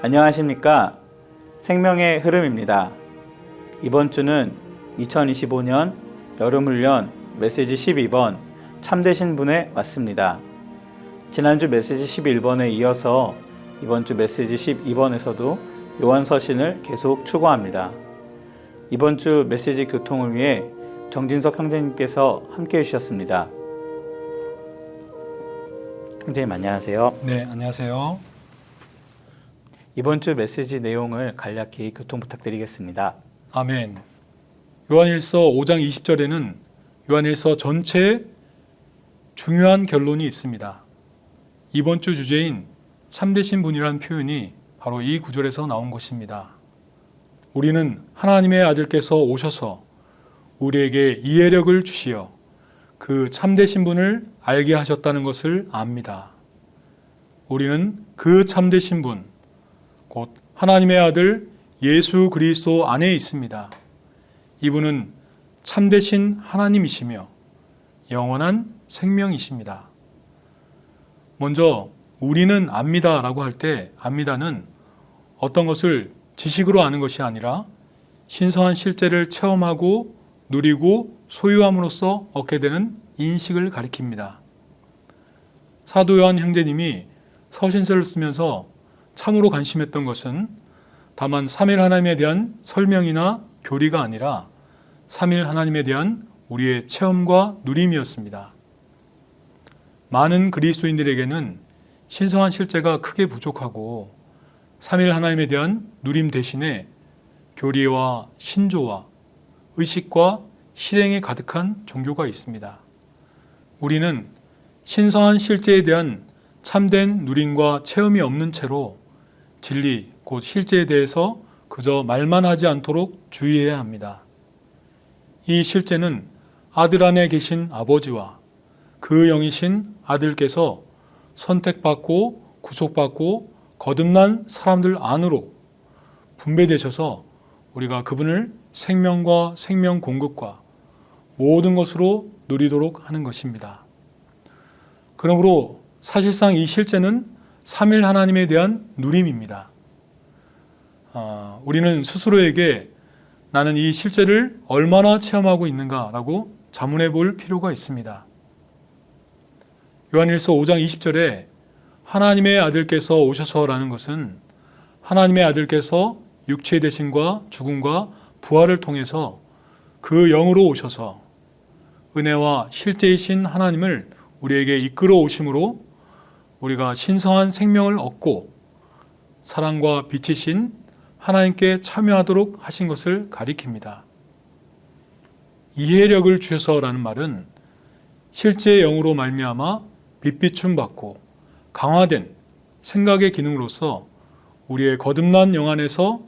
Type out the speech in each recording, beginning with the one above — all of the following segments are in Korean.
안녕하십니까. 생명의 흐름입니다. 이번 주는 2025년 여름훈련 메시지 12번 참되신 분에 왔습니다. 지난주 메시지 11번에 이어서 이번 주 메시지 12번에서도 요한서신을 계속 추구합니다. 이번 주 메시지 교통을 위해 정진석 형제님께서 함께 해주셨습니다. 형제님 안녕하세요. 네, 안녕하세요. 이번 주 메시지 내용을 간략히 교통 부탁드리겠습니다. 아멘. 요한일서 5장 20절에는 요한일서 전체에 중요한 결론이 있습니다. 이번 주 주제인 참되신 분이라는 표현이 바로 이 구절에서 나온 것입니다. 우리는 하나님의 아들께서 오셔서 우리에게 이해력을 주시어 그 참되신 분을 알게 하셨다는 것을 압니다. 우리는 그 참되신 분, 곧 하나님의 아들 예수 그리스도 안에 있습니다. 이분은 참되신 하나님이시며 영원한 생명이십니다. 먼저 우리는 압니다 라고 할 때 압니다는 어떤 것을 지식으로 아는 것이 아니라 신성한 실제를 체험하고 누리고 소유함으로써 얻게 되는 인식을 가리킵니다. 사도 요한 형제님이 서신서를 쓰면서 참으로 관심했던 것은 다만 삼일 하나님에 대한 설명이나 교리가 아니라 삼일 하나님에 대한 우리의 체험과 누림이었습니다. 많은 그리스도인들에게는 신성한 실제가 크게 부족하고 삼일 하나님에 대한 누림 대신에 교리와 신조와 의식과 실행에 가득한 종교가 있습니다. 우리는 신성한 실제에 대한 참된 누림과 체험이 없는 채로 진리, 곧 실제에 대해서 그저 말만 하지 않도록 주의해야 합니다. 이 실제는 아들 안에 계신 아버지와 그 영이신 아들께서 선택받고 구속받고 거듭난 사람들 안으로 분배되셔서 우리가 그분을 생명과 생명 공급과 모든 것으로 누리도록 하는 것입니다. 그러므로 사실상 이 실제는 삼일 하나님에 대한 누림입니다. 우리는 스스로에게 나는 이 실제를 얼마나 체험하고 있는가라고 자문해 볼 필요가 있습니다. 요한일서 5장 20절에 하나님의 아들께서 오셔서라는 것은 하나님의 아들께서 육체의 대신과 죽음과 부활을 통해서 그 영으로 오셔서 은혜와 실제이신 하나님을 우리에게 이끌어 오심으로 우리가 신성한 생명을 얻고 사랑과 빛이신 하나님께 참여하도록 하신 것을 가리킵니다. 이해력을 주셔서라는 말은 실제의 영으로 말미암아 빛비춤 받고 강화된 생각의 기능으로서 우리의 거듭난 영 안에서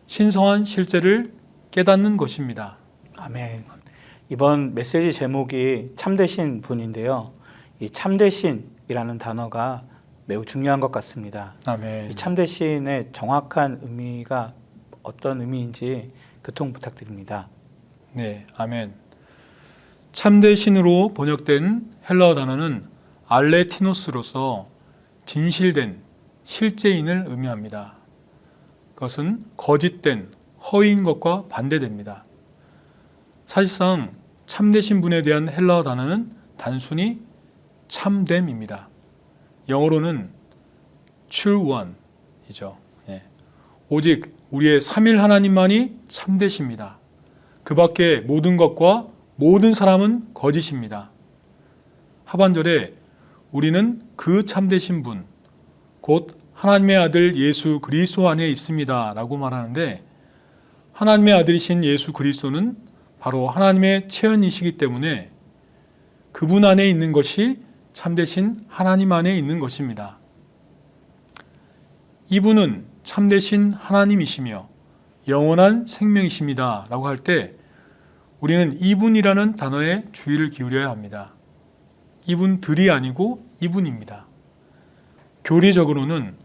신성한 실제를 깨닫는 것입니다. 아멘. 이번 메시지 제목이 참되신 분인데요. 이 참되신이라는 단어가 매우 중요한 것 같습니다. 아멘. 이 참되신의 정확한 의미가 어떤 의미인지 교통 부탁드립니다. 네, 아멘. 참되신으로 번역된 헬라어 단어는 알레티노스로서 진실된 실제인을 의미합니다. 그것은 거짓된 허위인 것과 반대됩니다. 사실상 참되신 분에 대한 헬라어 단어는 단순히 참됨입니다. 영어로는 true one이죠. 오직 우리의 삼일 하나님만이 참되십니다. 그 밖에 모든 것과 모든 사람은 거짓입니다. 하반절에 우리는 그 참되신 분, 곧 하나님의 아들 예수 그리스도 안에 있습니다 라고 말하는데 하나님의 아들이신 예수 그리스도는 바로 하나님의 체현이시기 때문에 그분 안에 있는 것이 참되신 하나님 안에 있는 것입니다. 이분은 참되신 하나님이시며 영원한 생명이십니다 라고 할 때 우리는 이분이라는 단어에 주의를 기울여야 합니다. 이분들이 아니고 이분입니다. 교리적으로는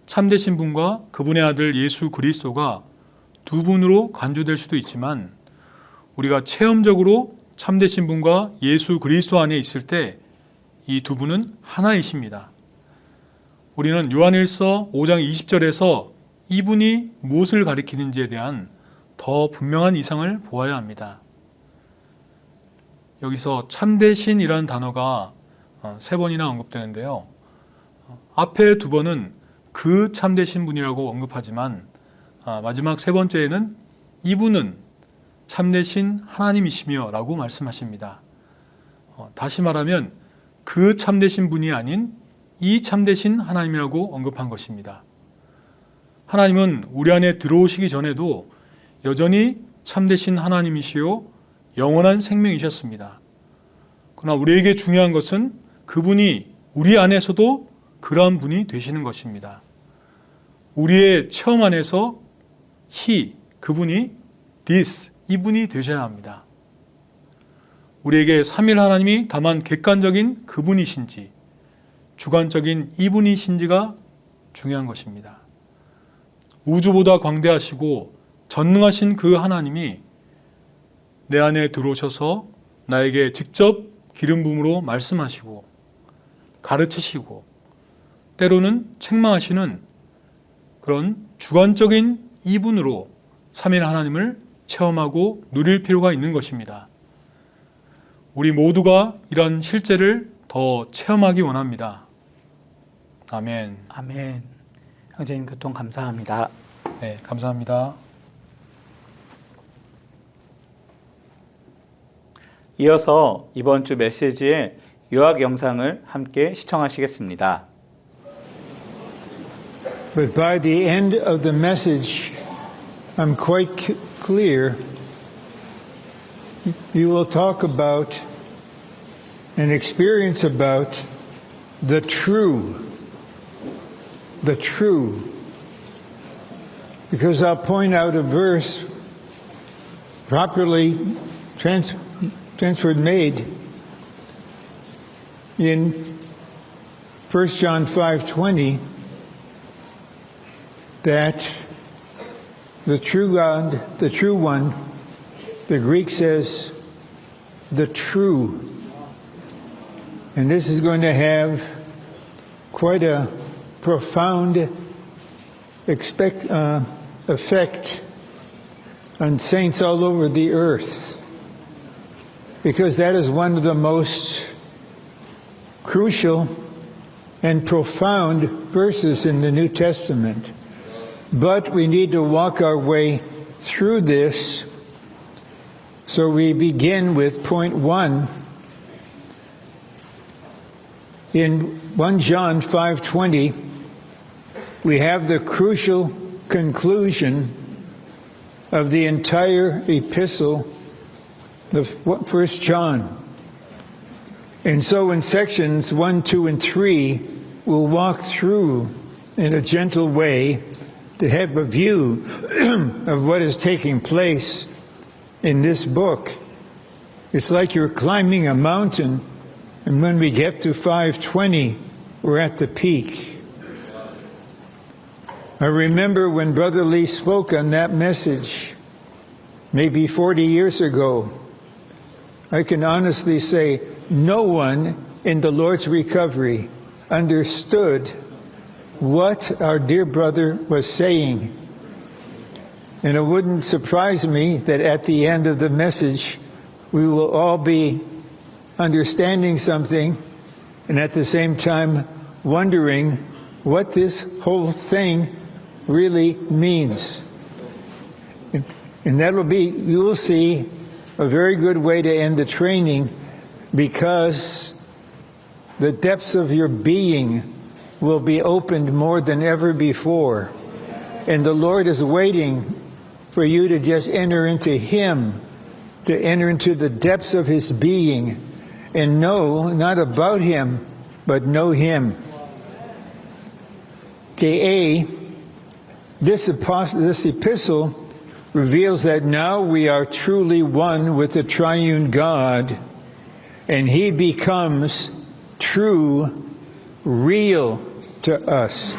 참되신 분과 그분의 아들 예수 그리스도가 두 분으로 간주될 수도 있지만 우리가 체험적으로 참되신 분과 예수 그리스도 안에 있을 때 이 두 분은 하나이십니다. 우리는 요한일서 5장 20절에서 이분이 무엇을 가리키는지에 대한 더 분명한 이상을 보아야 합니다. 여기서 참되신이라는 단어가 3번이나 언급되는데요. 앞에 2번은 그 참되신 분이라고 언급하지만 마지막 3번째에는 이분은 참되신 하나님이시며 라고 말씀하십니다. 다시 말하면 그 참되신 분이 아닌 이 참되신 하나님이라고 언급한 것입니다. 하나님은 우리 안에 들어오시기 전에도 여전히 참되신 하나님이시요 영원한 생명이셨습니다. 그러나 우리에게 중요한 것은 그분이 우리 안에서도 그러한 분이 되시는 것입니다. 우리의 체험 안에서 그분이 이분이 되셔야 합니다. 우리에게 삼일 하나님이 다만 객관적인 그분이신지 주관적인 이분이신지가 중요한 것입니다. 우주보다 광대하시고 전능하신 그 하나님이 내 안에 들어오셔서 나에게 직접 기름 부음으로 말씀하시고 가르치시고 때로는 책망하시는 그런 주관적인 이분으로 삼일 하나님을 체험하고 누릴 필요가 있는 것입니다. 우리 모두가 이런 실제를 더 체험하기 원합니다. 아멘. 아멘. 형제님 교통 감사합니다. 네, 감사합니다. 이어서 이번 주 메시지의 요약 영상을 함께 시청하시겠습니다. But by the end of the message, I'm quite clear. You will talk about and experience about the true. Because I'll point out a verse properly transferred made in 1 John 5:20 that the true God, the true one, the Greek says the true. And this is going to have quite a profound effect on saints all over the earth, because that is one of the most crucial and profound verses in the New Testament. But we need to walk our way through this. So we begin with point 1 in 1 John 5:20. We have the crucial conclusion of the entire epistle of 1 John. And so in sections 1, 2, and 3, we'll walk through in a gentle way to have a view of what is taking place in this book. It's like you're climbing a mountain, and when we get to 5:20, we're at the peak. I remember when Brother Lee spoke on that message, maybe 40 years ago. I can honestly say no one in the Lord's recovery understood what our dear brother was saying. And it wouldn't surprise me that at the end of the message, we will all be understanding something and at the same time wondering what this whole thing really means. And that will be, you will see, a very good way to end the training, because the depths of your being will be opened more than ever before. And the Lord is waiting for you to just enter into Him, to enter into the depths of His being and know not about Him, but know Him. Okay, this epistle reveals that now we are truly one with the triune God, and He becomes true, real to us.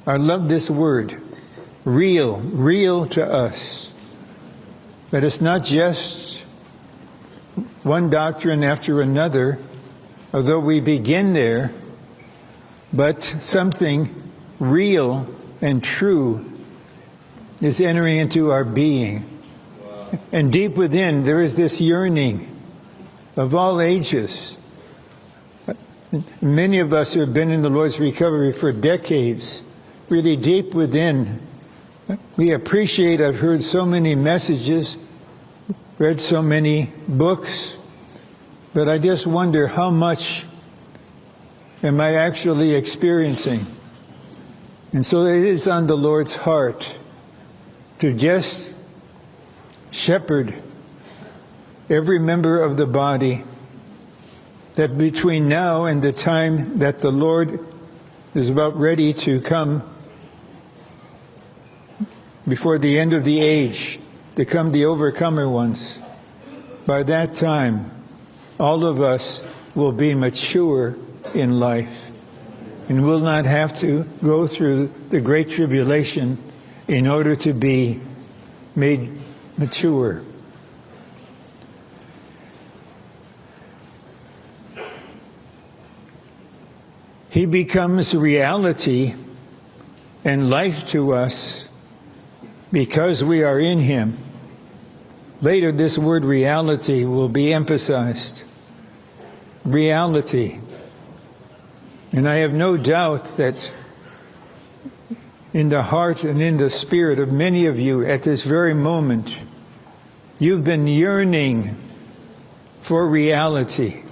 I love this word, real to us. But it's not just one doctrine after another, although we begin there, but something real and true is entering into our being. And deep within, there is this yearning of all ages. Many of us who have been in the Lord's recovery for decades, really deep within, we appreciate, I've heard so many messages, read so many books, but I just wonder how much am I actually experiencing? And so it is on the Lord's heart to just shepherd every member of the body, that between now and the time that the Lord is about ready to come, before the end of the age, to come the overcomer ones, by that time, all of us will be mature in life and will not have to go through the great tribulation in order to be made mature. He becomes reality and life to us because we are in Him. Later, this word reality will be emphasized. Reality. And I have no doubt that in the heart and in the spirit of many of you at this very moment, you've been yearning for reality.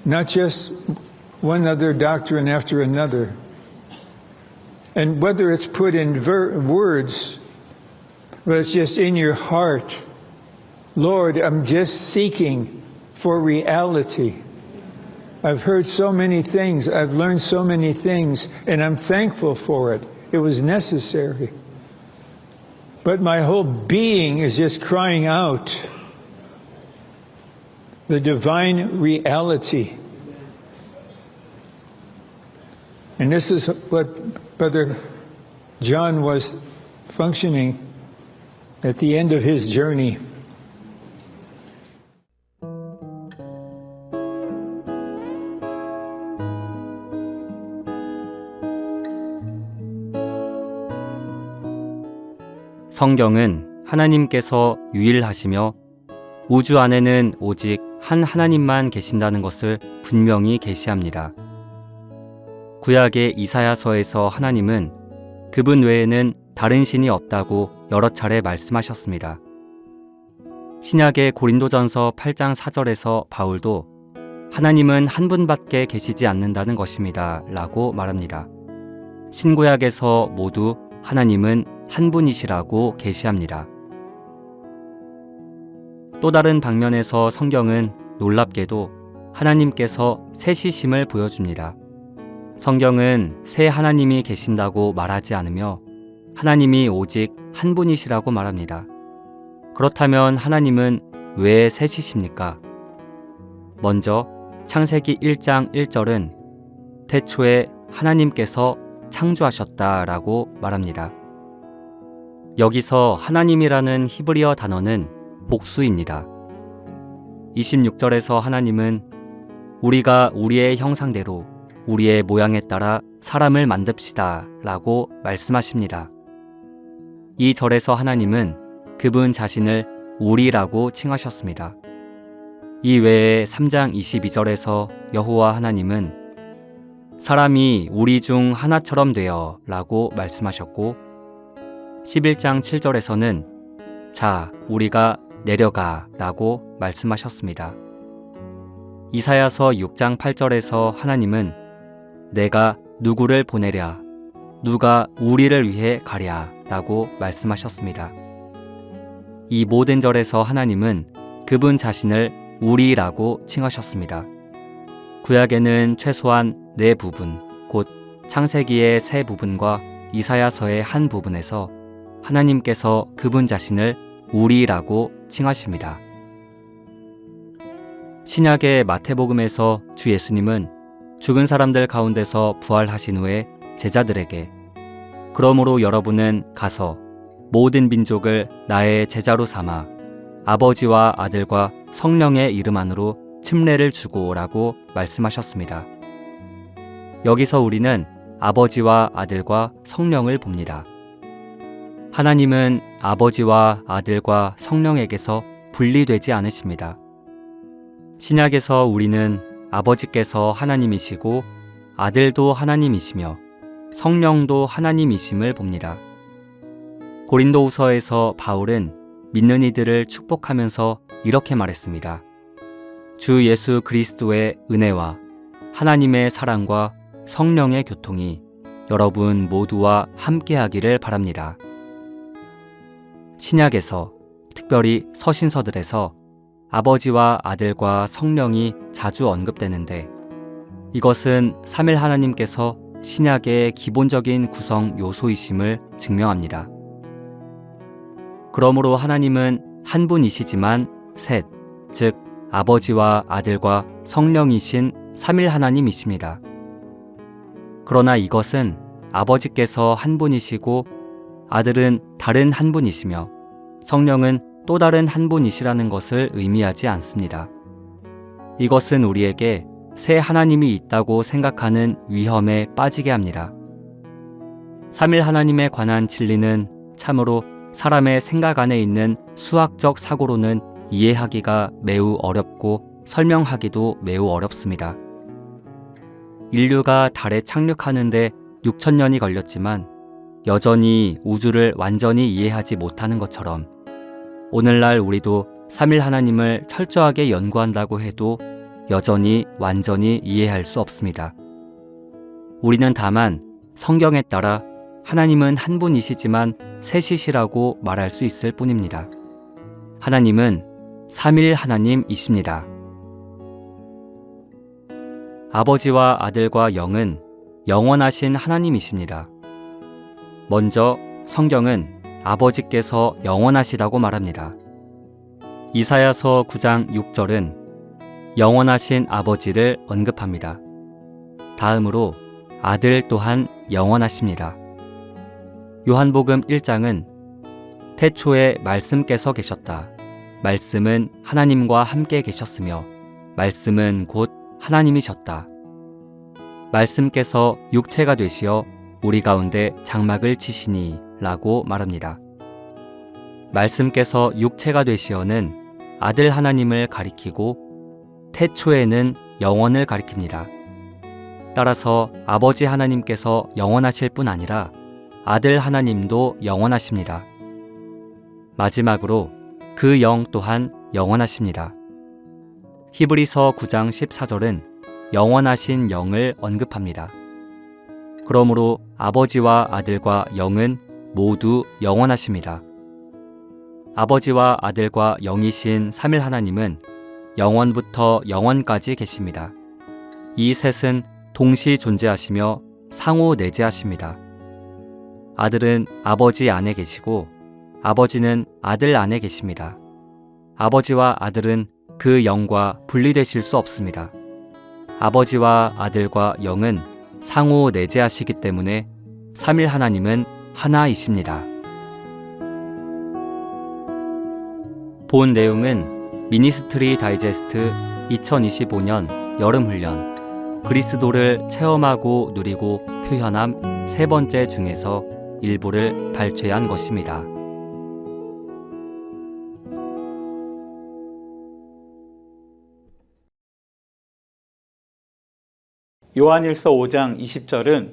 Not just one other doctrine after another. And whether it's put in words, but it's just in your heart, Lord, I'm just seeking for reality. I've heard so many things, I've learned so many things, and I'm thankful for it. It was necessary. But my whole being is just crying out the divine reality. And this is what Brother John was functioning at the end of his journey. 성경은 하나님께서 유일하시며 우주 안에는 오직 한 하나님만 계신다는 것을 분명히 계시합니다. 구약의 이사야서에서 하나님은 그분 외에는 다른 신이 없다고 여러 차례 말씀하셨습니다. 신약의 고린도전서 8장 4절에서 바울도 하나님은 한 분밖에 계시지 않는다는 것입니다 라고 말합니다. 신구약에서 모두 하나님은 한 분이시라고 계시합니다. 또 다른 방면에서 성경은 놀랍게도 하나님께서 셋이심을 보여줍니다. 성경은 세 하나님이 계신다고 말하지 않으며 하나님이 오직 한 분이시라고 말합니다. 그렇다면 하나님은 왜 셋이십니까? 먼저 창세기 1장 1절은 태초에 하나님께서 창조하셨다라고 말합니다. 여기서 하나님이라는 히브리어 단어는 복수입니다. 26절에서 하나님은 우리가 우리의 형상대로 우리의 모양에 따라 사람을 만듭시다 라고 말씀하십니다. 이 절에서 하나님은 그분 자신을 우리라고 칭하셨습니다. 이 외에 3장 22절에서 여호와 하나님은 사람이 우리 중 하나처럼 되어 라고 말씀하셨고 11장 7절에서는 자, 우리가 내려가 라고 말씀하셨습니다. 이사야서 6장 8절에서 하나님은 내가 누구를 보내랴, 누가 우리를 위해 가랴 라고 말씀하셨습니다. 이 모든 절에서 하나님은 그분 자신을 우리라고 칭하셨습니다. 구약에는 최소한 4부분, 곧 창세기의 3부분과 이사야서의 한 부분에서 하나님께서 그분 자신을 우리라고 칭하십니다. 신약의 마태복음에서 주 예수님은 죽은 사람들 가운데서 부활하신 후에 제자들에게 그러므로 여러분은 가서 모든 민족을 나의 제자로 삼아 아버지와 아들과 성령의 이름 안으로 침례를 주고 라고 말씀하셨습니다. 여기서 우리는 아버지와 아들과 성령을 봅니다. 하나님은 아버지와 아들과 성령에게서 분리되지 않으십니다. 신약에서 우리는 아버지께서 하나님이시고 아들도 하나님이시며 성령도 하나님이심을 봅니다. 고린도후서에서 바울은 믿는 이들을 축복하면서 이렇게 말했습니다. 주 예수 그리스도의 은혜와 하나님의 사랑과 성령의 교통이 여러분 모두와 함께하기를 바랍니다. 신약에서 특별히 서신서들에서 아버지와 아들과 성령이 자주 언급되는데 이것은 삼일 하나님께서 신약의 기본적인 구성 요소이심을 증명합니다. 그러므로 하나님은 한 분이시지만 셋, 즉 아버지와 아들과 성령이신 삼일 하나님이십니다. 그러나 이것은 아버지께서 한 분이시고 아들은 다른 한 분이시며 성령은 또 다른 한 분이시라는 것을 의미하지 않습니다. 이것은 우리에게 새 하나님이 있다고 생각하는 위험에 빠지게 합니다. 삼일 하나님에 관한 진리는 참으로 사람의 생각 안에 있는 수학적 사고로는 이해하기가 매우 어렵고 설명하기도 매우 어렵습니다. 인류가 달에 착륙하는데 6,000년이 걸렸지만 여전히 우주를 완전히 이해하지 못하는 것처럼 오늘날 우리도 삼일 하나님을 철저하게 연구한다고 해도 여전히 완전히 이해할 수 없습니다. 우리는 다만 성경에 따라 하나님은 한 분이시지만 셋이시라고 말할 수 있을 뿐입니다. 하나님은 삼일 하나님이십니다. 아버지와 아들과 영은 영원하신 하나님이십니다. 먼저 성경은 아버지께서 영원하시다고 말합니다. 이사야서 9장 6절은 영원하신 아버지를 언급합니다. 다음으로 아들 또한 영원하십니다. 요한복음 1장은 태초에 말씀께서 계셨다. 말씀은 하나님과 함께 계셨으며 말씀은 곧 하나님이셨다. 말씀께서 육체가 되시어 우리 가운데 장막을 치시니 라고 말합니다. 말씀께서 육체가 되시어는 아들 하나님을 가리키고 태초에는 영원을 가리킵니다. 따라서 아버지 하나님께서 영원하실 뿐 아니라 아들 하나님도 영원하십니다. 마지막으로 그 영 또한 영원하십니다. 히브리서 9장 14절은 영원하신 영을 언급합니다. 그러므로 아버지와 아들과 영은 모두 영원하십니다. 아버지와 아들과 영이신 삼일 하나님은 영원부터 영원까지 계십니다. 이 셋은 동시 존재하시며 상호 내재하십니다. 아들은 아버지 안에 계시고 아버지는 아들 안에 계십니다. 아버지와 아들은 그 영과 분리되실 수 없습니다. 아버지와 아들과 영은 상호 내재하시기 때문에 삼일 하나님은 하나이십니다. 본 내용은 미니스트리 다이제스트 2025년 여름훈련 그리스도를 체험하고 누리고 표현함 세 번째 중에서 일부를 발췌한 것입니다. 요한일서 5장 20절은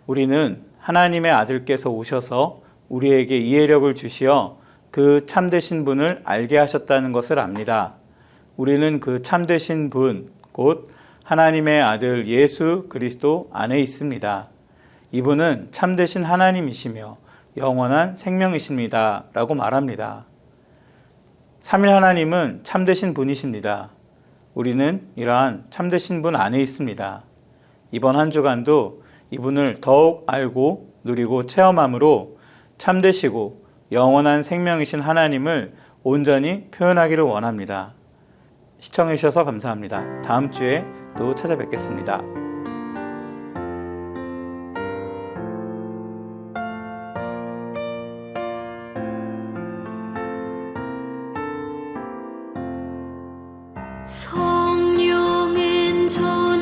우리는 하나님의 아들께서 오셔서 우리에게 이해력을 주시어 그 참되신 분을 알게 하셨다는 것을 압니다. 우리는 그 참되신 분, 곧 하나님의 아들 예수 그리스도 안에 있습니다. 이분은 참되신 하나님이시며 영원한 생명이십니다. 라고 말합니다. 삼일 하나님은 참되신 분이십니다. 우리는 이러한 참되신 분 안에 있습니다. 이번 한 주간도 이분을 더욱 알고 누리고 체험함으로 참되시고 영원한 생명이신 하나님을 온전히 표현하기를 원합니다. 시청해 주셔서 감사합니다. 다음 주에 또 찾아뵙겠습니다. 성령은 저